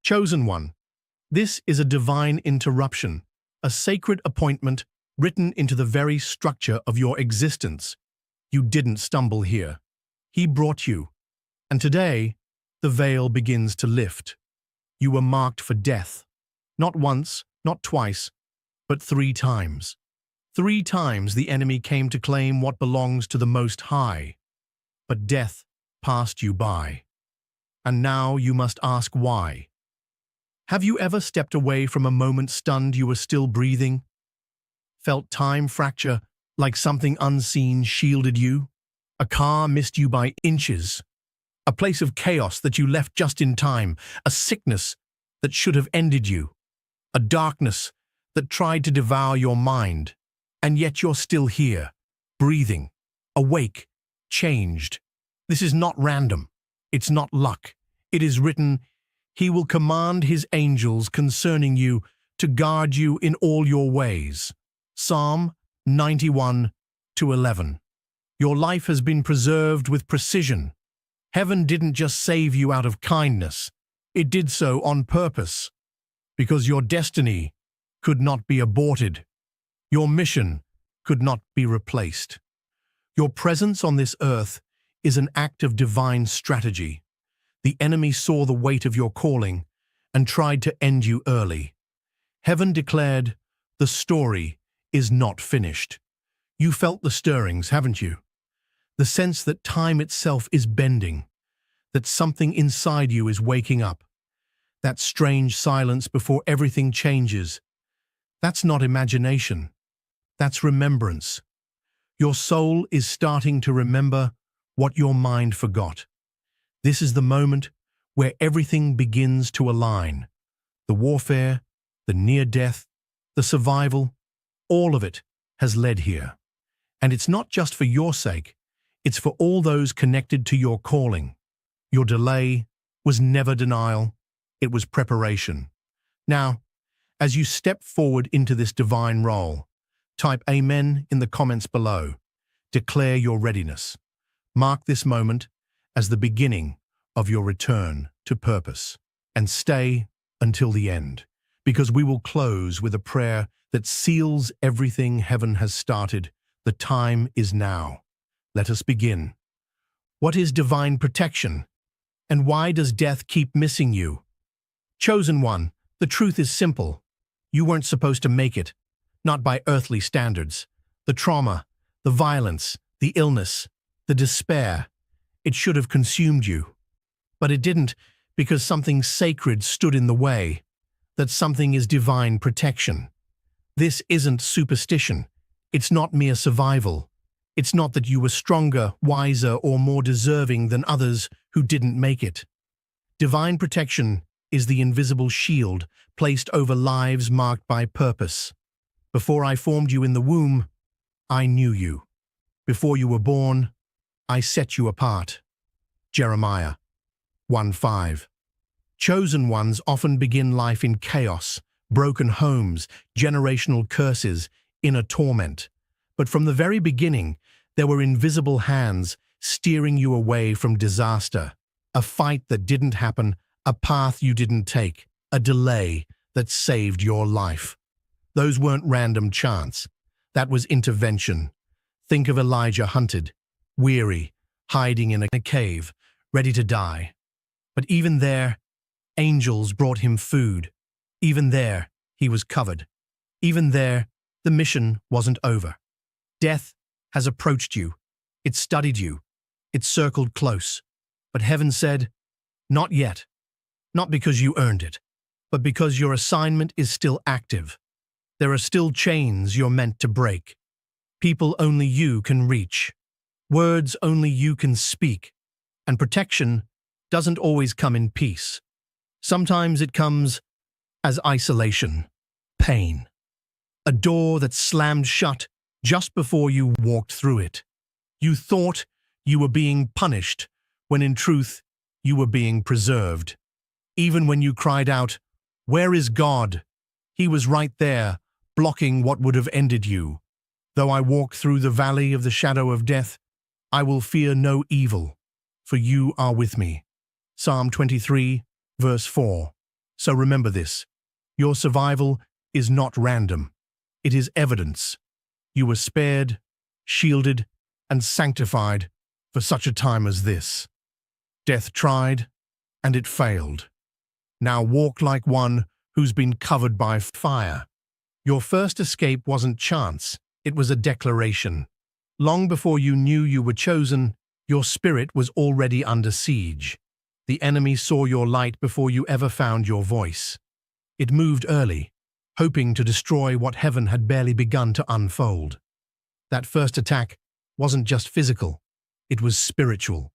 Chosen one, this is a divine interruption, a sacred appointment written into the very structure of your existence. You didn't stumble here. He brought you. And today, the veil begins to lift. You were marked for death. Not once, not twice, but 3 times. 3 times the enemy came to claim what belongs to the Most High. But death passed you by. And now you must ask why. Have you ever stepped away from a moment stunned you were still breathing? Felt time fracture like something unseen shielded you? A car missed you by inches? A place of chaos that you left just in time? A sickness that should have ended you? A darkness that tried to devour your mind? And yet you're still here, breathing, awake, changed. This is not random. It's not luck. It is written, He will command His angels concerning you to guard you in all your ways. Psalm 91:11. Your life has been preserved with precision. Heaven didn't just save you out of kindness. It did so on purpose, because your destiny could not be aborted. Your mission could not be replaced. Your presence on this earth is an act of divine strategy. The enemy saw the weight of your calling and tried to end you early. Heaven declared, the story is not finished. You felt the stirrings, haven't you? The sense that time itself is bending, that something inside you is waking up. That strange silence before everything changes. That's not imagination. That's remembrance. Your soul is starting to remember what your mind forgot. This is the moment where everything begins to align. The warfare, the near death, the survival, all of it has led here. And it's not just for your sake, it's for all those connected to your calling. Your delay was never denial, it was preparation. Now, as you step forward into this divine role, type Amen in the comments below. Declare your readiness. Mark this moment as the beginning of your return to purpose. And stay until the end, because we will close with a prayer that seals everything heaven has started. The time is now. Let us begin. What is divine protection? And why does death keep missing you? Chosen one, the truth is simple. You weren't supposed to make it, not by earthly standards. The trauma, the violence, the illness, the despair, it should have consumed you. But it didn't, because something sacred stood in the way. That something is divine protection. This isn't superstition. It's not mere survival. It's not that you were stronger, wiser, or more deserving than others who didn't make it. Divine protection is the invisible shield placed over lives marked by purpose. Before I formed you in the womb, I knew you. Before you were born, I set you apart. Jeremiah 1:5. Chosen ones often begin life in chaos, broken homes, generational curses, inner torment. But from the very beginning, there were invisible hands steering you away from disaster. A fight that didn't happen, a path you didn't take, a delay that saved your life. Those weren't random chance. That was intervention. Think of Elijah hunted, weary, hiding in a cave, ready to die. But even there, angels brought him food. Even there, he was covered. Even there, the mission wasn't over. Death has approached you. It studied you. It circled close. But heaven said, not yet. Not because you earned it, but because your assignment is still active. There are still chains you're meant to break. People only you can reach. Words only you can speak. And protection doesn't always come in peace. Sometimes it comes as isolation, pain. A door that slammed shut just before you walked through it. You thought you were being punished, when in truth, you were being preserved. Even when you cried out, "Where is God?" He was right there, blocking what would have ended you. Though I walk through the valley of the shadow of death, I will fear no evil, for you are with me. Psalm 23, verse 4. So remember this. Your survival is not random. It is evidence. You were spared, shielded, and sanctified for such a time as this. Death tried, and it failed. Now walk like one who's been covered by fire. Your first escape wasn't chance, it was a declaration. Long before you knew you were chosen, your spirit was already under siege. The enemy saw your light before you ever found your voice. It moved early, hoping to destroy what heaven had barely begun to unfold. That first attack wasn't just physical, it was spiritual.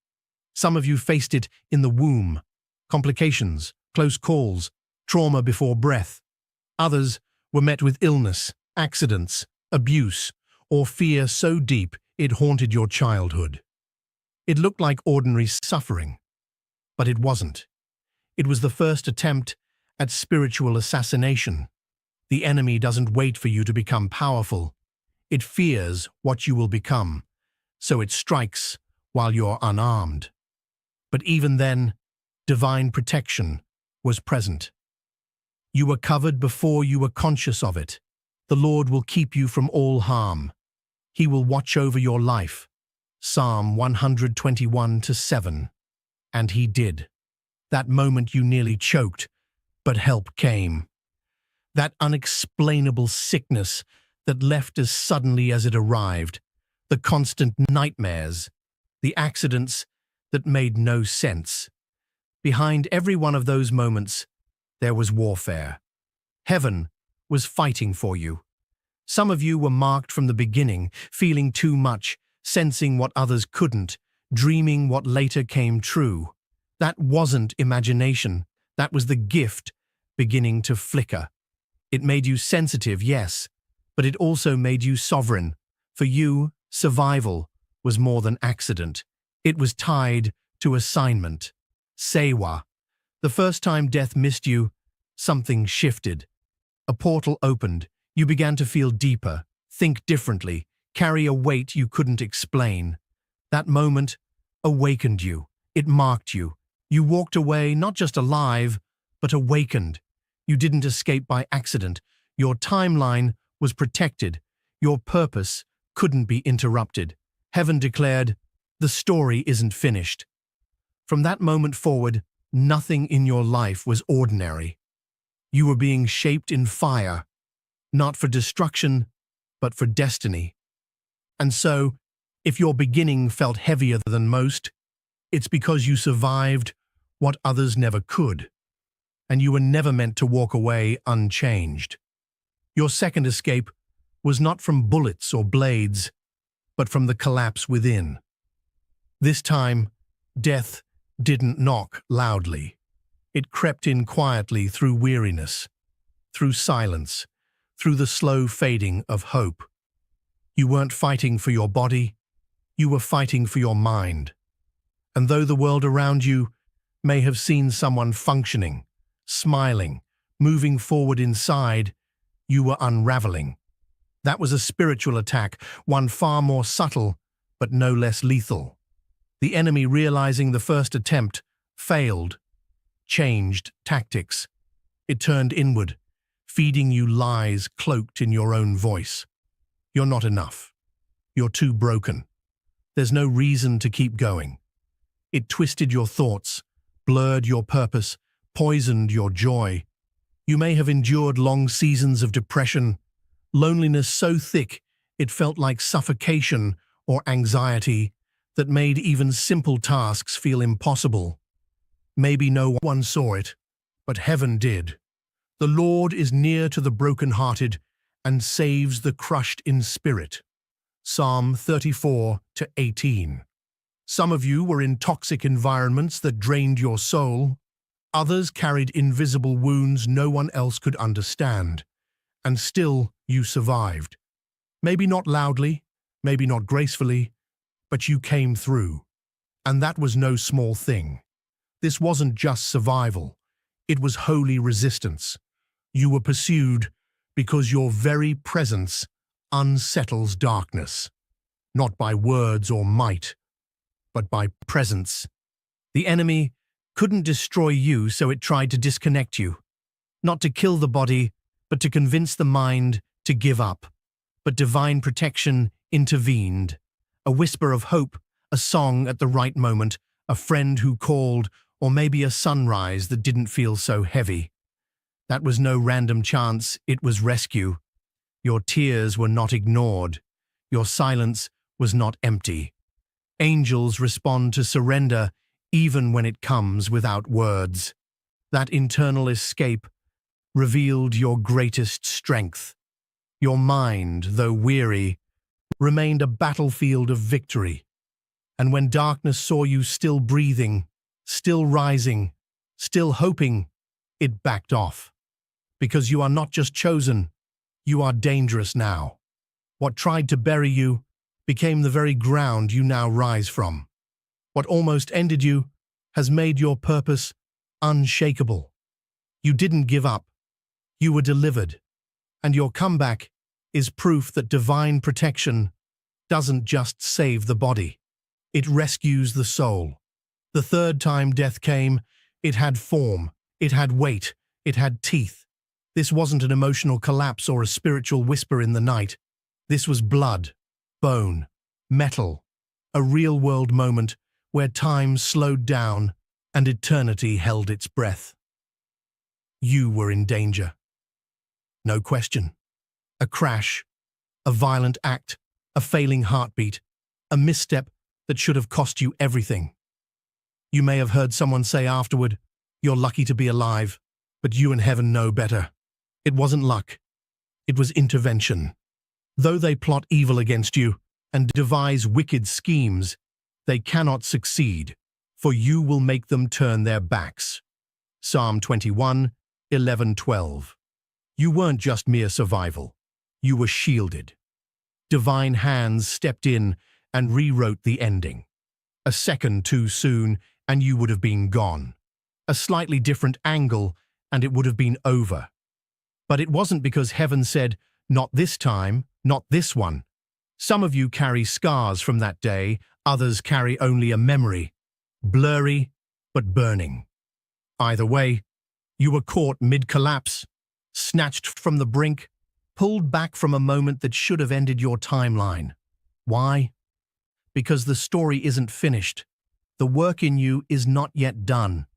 Some of you faced it in the womb, complications, close calls, trauma before breath. Others were met with illness, accidents, abuse, or fear so deep it haunted your childhood. It looked like ordinary suffering, but it wasn't. It was the first attempt at spiritual assassination. The enemy doesn't wait for you to become powerful. It fears what you will become, so it strikes while you're unarmed. But even then, divine protection was present. You were covered before you were conscious of it. The Lord will keep you from all harm. He will watch over your life. Psalm 121:7. And he did. That moment you nearly choked, but help came. That unexplainable sickness that left as suddenly as it arrived, the constant nightmares, the accidents that made no sense. Behind every one of those moments, there was warfare. Heaven was fighting for you. Some of you were marked from the beginning, feeling too much, sensing what others couldn't, dreaming what later came true. That wasn't imagination, that was the gift beginning to flicker. It made you sensitive, yes, but it also made you sovereign. For you, survival was more than accident. It was tied to assignment. Sewa. The first time death missed you, something shifted. A portal opened. You began to feel deeper, think differently, carry a weight you couldn't explain. That moment awakened you. It marked you. You walked away not just alive, but awakened. You didn't escape by accident. Your timeline was protected. Your purpose couldn't be interrupted. Heaven declared, the story isn't finished. From that moment forward, nothing in your life was ordinary. You were being shaped in fire, not for destruction, but for destiny. And so, if your beginning felt heavier than most, it's because you survived what others never could, and you were never meant to walk away unchanged. Your second escape was not from bullets or blades, but from the collapse within. This time, death didn't knock loudly. It crept in quietly through weariness, through silence, through the slow fading of hope. You weren't fighting for your body, you were fighting for your mind. And though the world around you may have seen someone functioning, smiling, moving forward inside, you were unraveling. That was a spiritual attack, one far more subtle, but no less lethal. The enemy, realizing the first attempt failed, changed tactics. It turned inward, feeding you lies cloaked in your own voice. You're not enough. You're too broken. There's no reason to keep going. It twisted your thoughts, blurred your purpose, poisoned your joy. You may have endured long seasons of depression, loneliness so thick it felt like suffocation or anxiety that made even simple tasks feel impossible. Maybe no one saw it, but heaven did. The Lord is near to the brokenhearted and saves the crushed in spirit. Psalm 34:18. Some of you were in toxic environments that drained your soul. Others carried invisible wounds no one else could understand. And still you survived. Maybe not loudly, maybe not gracefully, but you came through. And that was no small thing. This wasn't just survival. It was holy resistance. You were pursued because your very presence unsettles darkness, not by words or might, but by presence. The enemy couldn't destroy you, so it tried to disconnect you. not to kill the body, but to convince the mind to give up. But divine protection intervened. A whisper of hope, a song at the right moment, a friend who called, or maybe a sunrise that didn't feel so heavy. That was no random chance, it was rescue. Your tears were not ignored. Your silence was not empty. Angels respond to surrender even when it comes without words. That internal escape revealed your greatest strength. Your mind, though weary, remained a battlefield of victory. And when darkness saw you still breathing, still rising, still hoping, it backed off. Because you are not just chosen, you are dangerous now. What tried to bury you became the very ground you now rise from. What almost ended you has made your purpose unshakable. You didn't give up. You were delivered. And your comeback is proof that divine protection doesn't just save the body. It rescues the soul. The third time death came, it had form, it had weight, it had teeth. This wasn't an emotional collapse or a spiritual whisper in the night. This was blood, bone, metal, a real-world moment where time slowed down and eternity held its breath. You were in danger. No question. A crash, a violent act, a failing heartbeat, a misstep that should have cost you everything. You may have heard someone say afterward, "You're lucky to be alive," but you and heaven know better. It wasn't luck. It was intervention. Though they plot evil against you and devise wicked schemes, they cannot succeed, for you will make them turn their backs. Psalm 21, 11-12. You weren't just mere survival. You were shielded. Divine hands stepped in and rewrote the ending. A second too soon, and you would have been gone. A slightly different angle, and it would have been over. But it wasn't because heaven said, "Not this time, not this one." Some of you carry scars from that day, others carry only a memory, blurry but burning. Either way, you were caught mid-collapse, snatched from the brink, pulled back from a moment that should have ended your timeline. Why? Because the story isn't finished. The work in you is not yet done.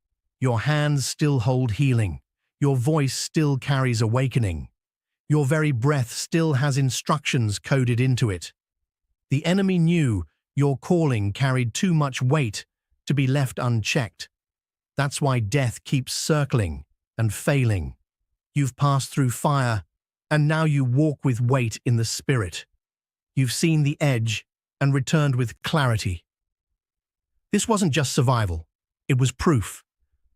Your hands still hold healing. Your voice still carries awakening. Your very breath still has instructions coded into it. The enemy knew your calling carried too much weight to be left unchecked. That's why death keeps circling and failing. You've passed through fire, and now you walk with weight in the spirit. You've seen the edge and returned with clarity. This wasn't just survival. It was proof.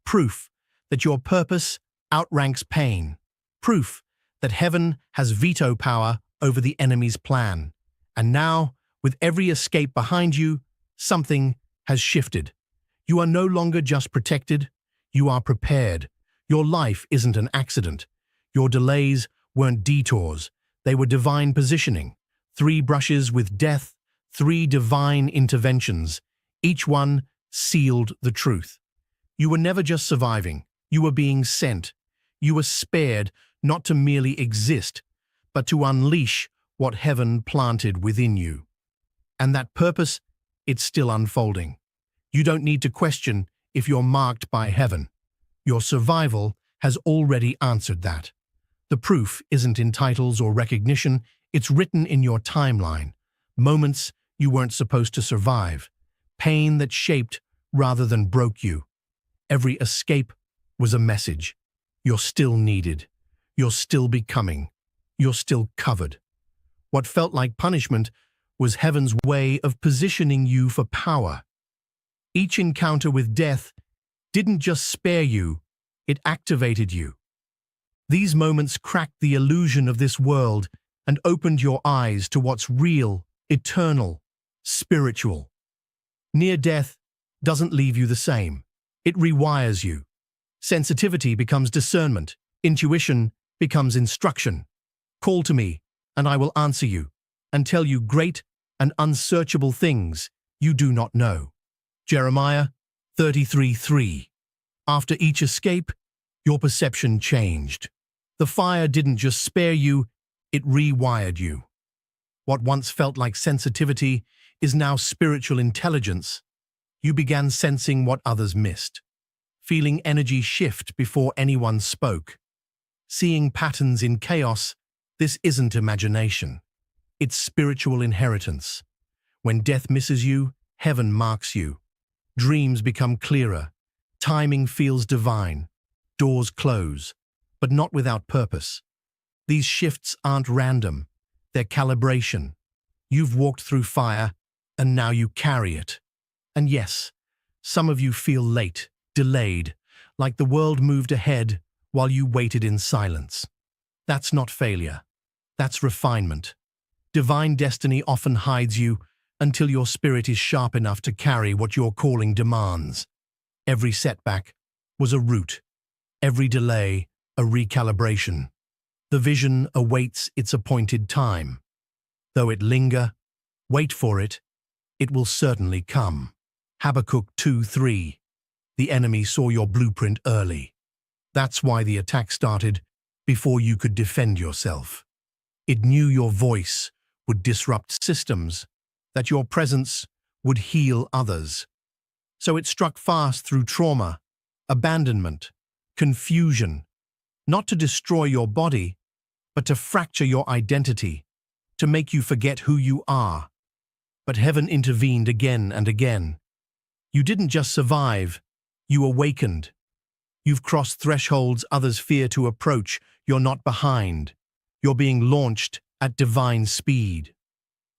Proof that your purpose outranks pain. Proof that heaven has veto power over the enemy's plan. And now, with every escape behind you, something has shifted. You are no longer just protected, you are prepared. Your life isn't an accident. Your delays weren't detours, they were divine positioning. 3 brushes with death, 3 divine interventions. Each one sealed the truth. You were never just surviving, you were being sent. You were spared not to merely exist, but to unleash what heaven planted within you. And that purpose, it's still unfolding. You don't need to question if you're marked by heaven. Your survival has already answered that. The proof isn't in titles or recognition, it's written in your timeline. Moments you weren't supposed to survive. Pain that shaped rather than broke you. Every escape was a message. You're still needed. You're still becoming. You're still covered. What felt like punishment was heaven's way of positioning you for power. Each encounter with death didn't just spare you, it activated you. These moments cracked the illusion of this world and opened your eyes to what's real, eternal, spiritual. Near death doesn't leave you the same. It rewires you. Sensitivity becomes discernment. Intuition becomes instruction. Call to me, and I will answer you, and tell you great and unsearchable things you do not know. Jeremiah 33:3. After each escape, Your perception changed. The fire didn't just spare you, it rewired you. What once felt like sensitivity is now spiritual intelligence. You began sensing what others missed, feeling energy shift before anyone spoke. Seeing patterns in chaos, this isn't imagination. It's spiritual inheritance. When death misses you, heaven marks you. Dreams become clearer. Timing feels divine. Doors close, but not without purpose. These shifts aren't random. They're calibration. You've walked through fire, and now you carry it. And yes, some of you feel late, delayed, like the world moved ahead while you waited in silence. That's not failure. That's refinement. Divine destiny often hides you until your spirit is sharp enough to carry what your calling demands. Every setback was a route. Every delay, a recalibration. The vision awaits its appointed time. Though it linger, wait for it, it will certainly come. Habakkuk 2:3. The enemy saw your blueprint early. That's why the attack started before you could defend yourself. It knew your voice would disrupt systems, that your presence would heal others. So it struck fast through trauma, abandonment, confusion, not to destroy your body, but to fracture your identity, to make you forget who you are. But heaven intervened again and again. You didn't just survive, you awakened. You've crossed thresholds others fear to approach. You're not behind. You're being launched at divine speed.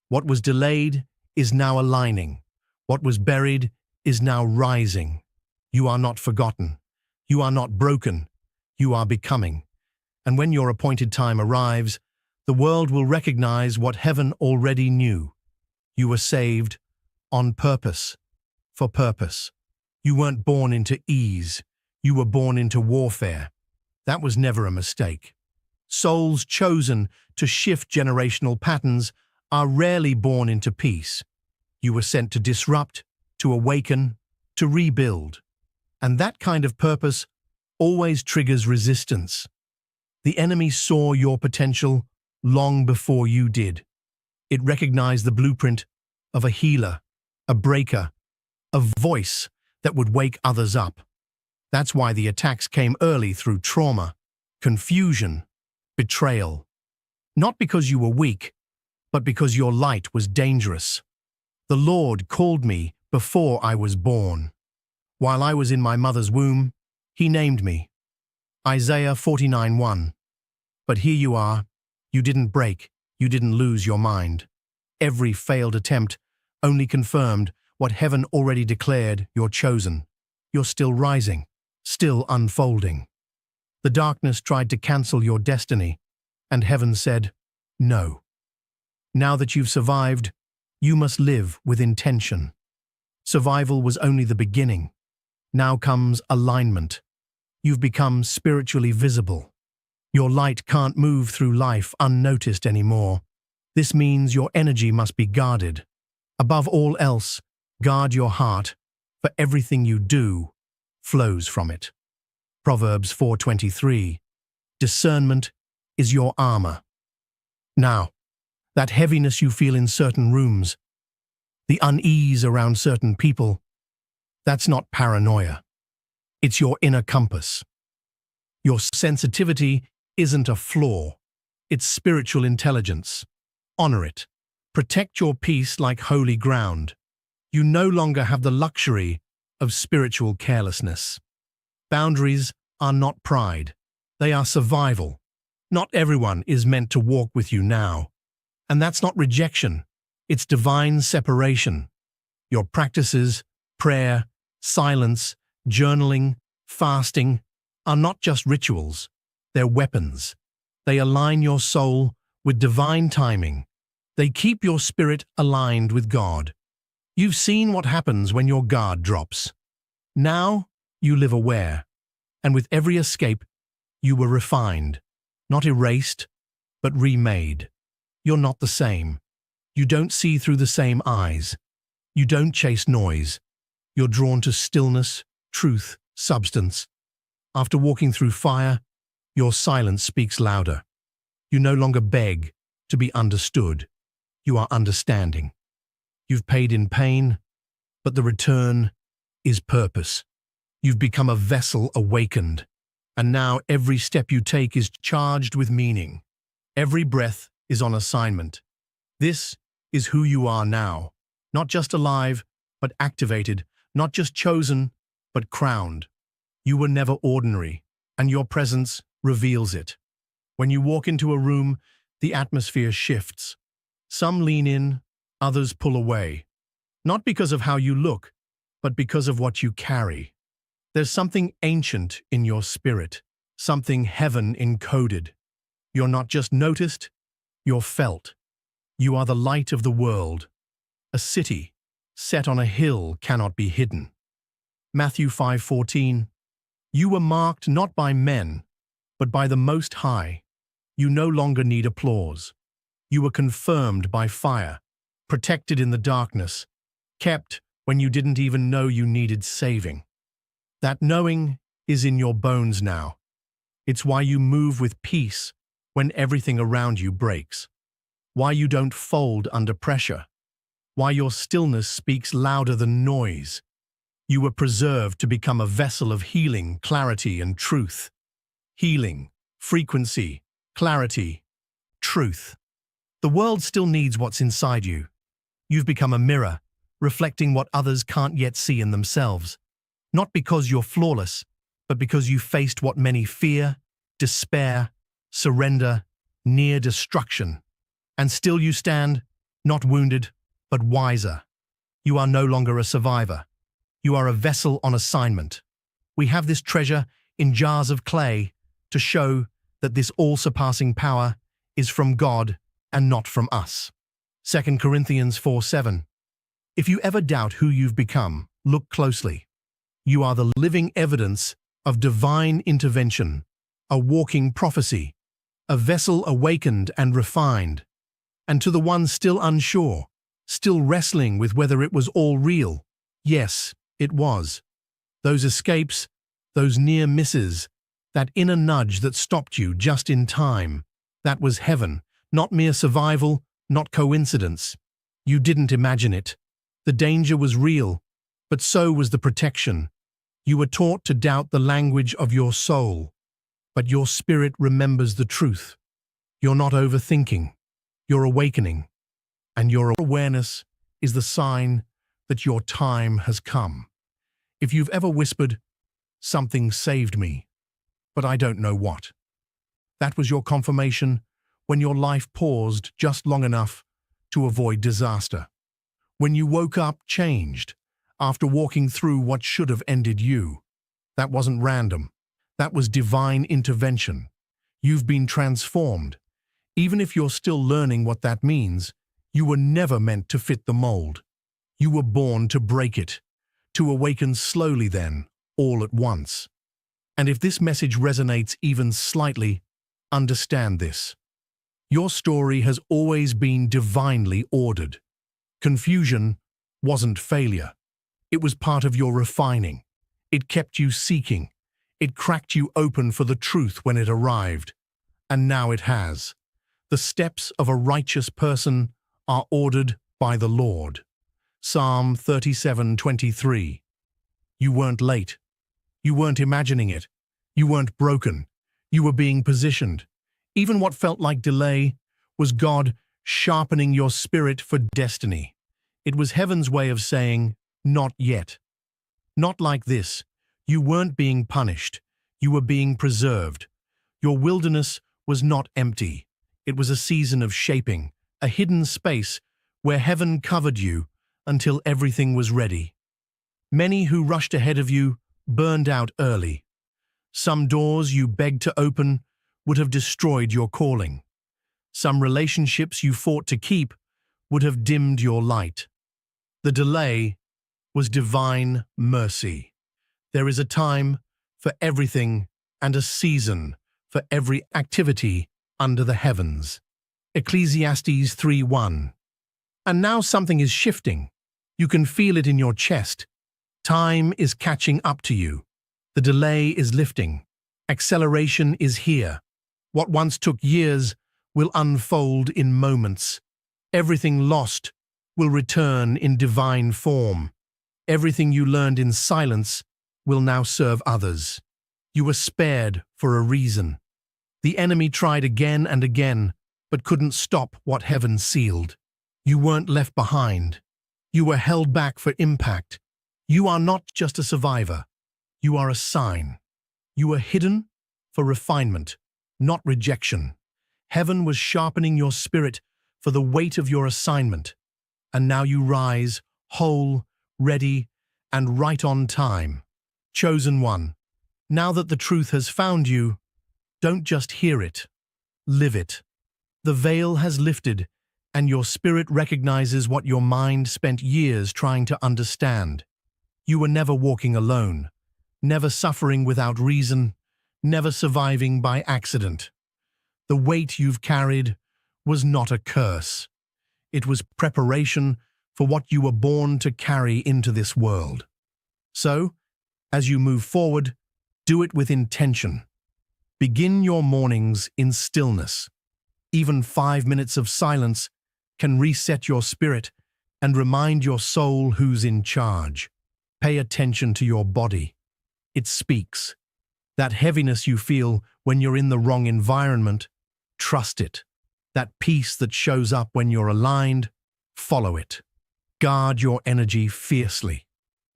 What was delayed is now aligning. What was buried is now rising. You are not forgotten. You are not broken. You are becoming. And when your appointed time arrives, the world will recognize what heaven already knew. You were saved on purpose, for purpose. You weren't born into ease. You were born into warfare. That was never a mistake. Souls chosen to shift generational patterns are rarely born into peace. You were sent to disrupt, to awaken, to rebuild. And that kind of purpose always triggers resistance. The enemy saw your potential long before you did. It recognized the blueprint of a healer, a breaker, a voice that would wake others up. That's why the attacks came early through trauma, confusion, betrayal. Not because you were weak, but because your light was dangerous. The Lord called me before I was born. While I was in my mother's womb, He named me. Isaiah 49:1. But here you are. You didn't break. You didn't lose your mind. Every failed attempt only confirmed what heaven already declared. You're chosen. You're still rising, still unfolding. The darkness tried to cancel your destiny, and heaven said, no. Now that you've survived, you must live with intention. Survival was only the beginning. Now comes alignment. You've become spiritually visible. Your light can't move through life unnoticed anymore. This means your energy must be guarded. Above all else, guard your heart, for everything you do flows from it. Proverbs 4:23. Discernment is your armor. Now, that heaviness you feel in certain rooms, the unease around certain people, that's not paranoia. It's your inner compass. Your sensitivity isn't a flaw. It's spiritual intelligence. Honor it. Protect your peace like holy ground. You no longer have the luxury of spiritual carelessness. Boundaries are not pride. They are survival. Not everyone is meant to walk with you now. And that's not rejection. It's divine separation. Your practices, prayer, silence, journaling, fasting, are not just rituals. They're weapons. They align your soul with divine timing. They keep your spirit aligned with God. You've seen what happens when your guard drops. Now you live aware, and with every escape, you were refined, not erased, but remade. You're not the same. You don't see through the same eyes. You don't chase noise. You're drawn to stillness, truth, substance. After walking through fire, your silence speaks louder. You no longer beg to be understood. You are understanding. You've paid in pain, but the return is purpose. You've become a vessel awakened, and now every step you take is charged with meaning. Every breath is on assignment. This is who you are now, not just alive, but activated, not just chosen, but crowned. You were never ordinary, and your presence reveals it. When you walk into a room, the atmosphere shifts. Some lean in, others pull away. Not because of how you look, but because of what you carry. There's something ancient in your spirit, something heaven encoded. You're not just noticed, you're felt. You are the light of the world. A city set on a hill cannot be hidden. Matthew 5:14. You were marked not by men, but by the Most High. You no longer need applause. You were confirmed by fire, protected in the darkness, kept when you didn't even know you needed saving. That knowing is in your bones now. It's why you move with peace when everything around you breaks. Why you don't fold under pressure. Why your stillness speaks louder than noise. You were preserved to become a vessel of healing, clarity, and truth. Healing, frequency, clarity, truth. The world still needs what's inside you. You've become a mirror, reflecting what others can't yet see in themselves. Not because you're flawless, but because you faced what many fear, despair, surrender, near destruction. And still you stand, not wounded, but wiser. You are no longer a survivor. You are a vessel on assignment. We have this treasure in jars of clay to show that this all-surpassing power is from God and not from us. 2 Corinthians 4:7. If you ever doubt who you've become, look closely. You are the living evidence of divine intervention, a walking prophecy, a vessel awakened and refined. And to the ones still unsure, still wrestling with whether it was all real, yes, it was. Those escapes, those near misses, that inner nudge that stopped you just in time, that was heaven, not mere survival, not coincidence. You didn't imagine it. The danger was real, but so was the protection. You were taught to doubt the language of your soul, but your spirit remembers the truth. You're not overthinking, you're awakening, and your awareness is the sign that your time has come. If you've ever whispered, "Something saved me, but I don't know what," that was your confirmation when your life paused just long enough to avoid disaster. When you woke up changed, after walking through what should have ended you. That wasn't random. That was divine intervention. You've been transformed. Even if you're still learning what that means, you were never meant to fit the mold. You were born to break it, to awaken slowly then, all at once. And if this message resonates even slightly, understand this. Your story has always been divinely ordered. Confusion wasn't failure. It was part of your refining. It kept you seeking. It cracked you open for the truth when it arrived. And now it has. The steps of a righteous person are ordered by the Lord. Psalm 37:23. You weren't late. You weren't imagining it. You weren't broken. You were being positioned. Even what felt like delay was God sharpening your spirit for destiny. It was heaven's way of saying, not yet. Not like this. You weren't being punished. You were being preserved. Your wilderness was not empty. It was a season of shaping, a hidden space where heaven covered you until everything was ready. Many who rushed ahead of you burned out early. Some doors you begged to open would have destroyed your calling. Some relationships you fought to keep would have dimmed your light. The delay was divine mercy. There is a time for everything and a season for every activity under the heavens. Ecclesiastes 3:1. And now something is shifting. You can feel it in your chest. Time is catching up to you. The delay is lifting. Acceleration is here. What once took years will unfold in moments. Everything lost will return in divine form. Everything you learned in silence will now serve others. You were spared for a reason. The enemy tried again and again, but couldn't stop what heaven sealed. You weren't left behind. You were held back for impact. You are not just a survivor. You are a sign. You were hidden for refinement, not rejection. Heaven was sharpening your spirit for the weight of your assignment. And now you rise, whole, ready, and right on time. Chosen one, now that the truth has found you, don't just hear it, live it. The veil has lifted, and your spirit recognizes what your mind spent years trying to understand. You were never walking alone, never suffering without reason, never surviving by accident. The weight you've carried was not a curse. It was preparation for what you were born to carry into this world. So, as you move forward, do it with intention. Begin your mornings in stillness. Even 5 minutes of silence can reset your spirit and remind your soul who's in charge. Pay attention to your body. It speaks. That heaviness you feel when you're in the wrong environment, trust it. That peace that shows up when you're aligned, follow it. Guard your energy fiercely.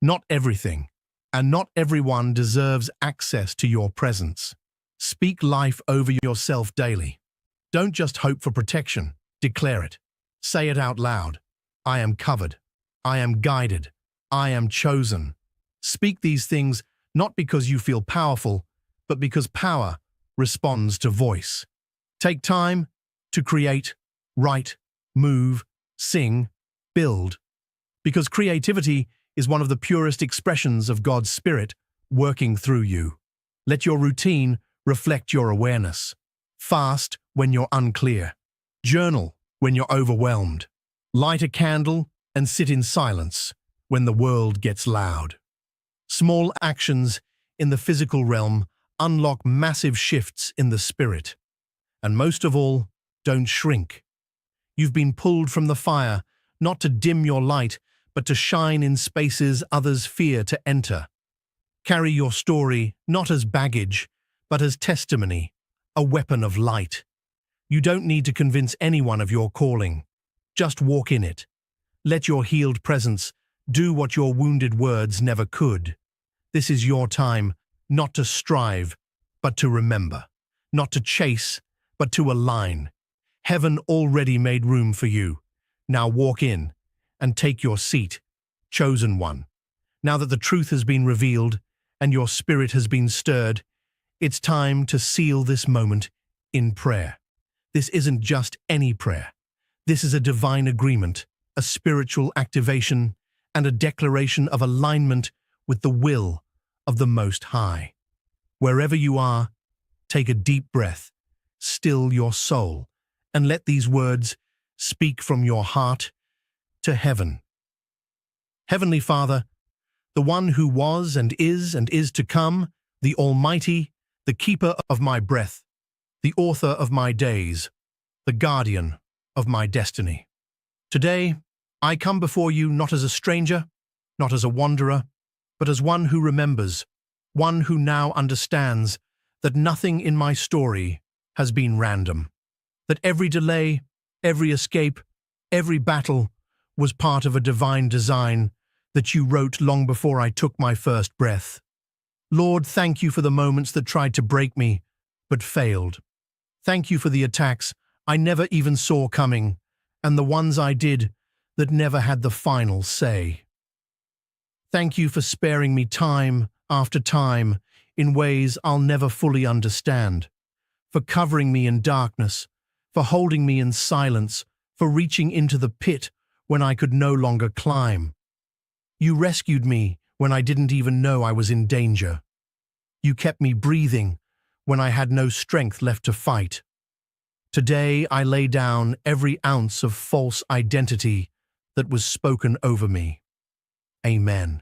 Not everything, and not everyone deserves access to your presence. Speak life over yourself daily. Don't just hope for protection, declare it. Say it out loud. I am covered. I am guided. I am chosen. Speak these things not because you feel powerful, but because power responds to voice. Take time to create, write, move, sing, build. Because creativity is one of the purest expressions of God's Spirit working through you. Let your routine reflect your awareness. Fast when you're unclear. Journal when you're overwhelmed. Light a candle and sit in silence when the world gets loud. Small actions in the physical realm unlock massive shifts in the spirit. And most of all, don't shrink. You've been pulled from the fire, not to dim your light, but to shine in spaces others fear to enter. Carry your story not as baggage, but as testimony, a weapon of light. You don't need to convince anyone of your calling. Just walk in it. Let your healed presence do what your wounded words never could. This is your time, not to strive, but to remember. Not to chase, but to align. Heaven already made room for you. Now walk in and take your seat, chosen one. Now that the truth has been revealed and your spirit has been stirred, it's time to seal this moment in prayer. This isn't just any prayer. This is a divine agreement, a spiritual activation, and a declaration of alignment with the will of the Most High. Wherever you are, take a deep breath, still your soul, and let these words speak from your heart to heaven. Heavenly Father, the one who was and is to come, the Almighty, the keeper of my breath, the author of my days, the guardian of my destiny. Today, I come before you not as a stranger, not as a wanderer, but as one who remembers, one who now understands that nothing in my story has been random, that every delay, every escape, every battle was part of a divine design that you wrote long before I took my first breath. Lord, thank you for the moments that tried to break me, but failed. Thank you for the attacks I never even saw coming, and the ones I did that never had the final say. Thank you for sparing me time after time in ways I'll never fully understand, for covering me in darkness, for holding me in silence, for reaching into the pit when I could no longer climb. You rescued me when I didn't even know I was in danger. You kept me breathing when I had no strength left to fight. Today I lay down every ounce of false identity that was spoken over me. Amen.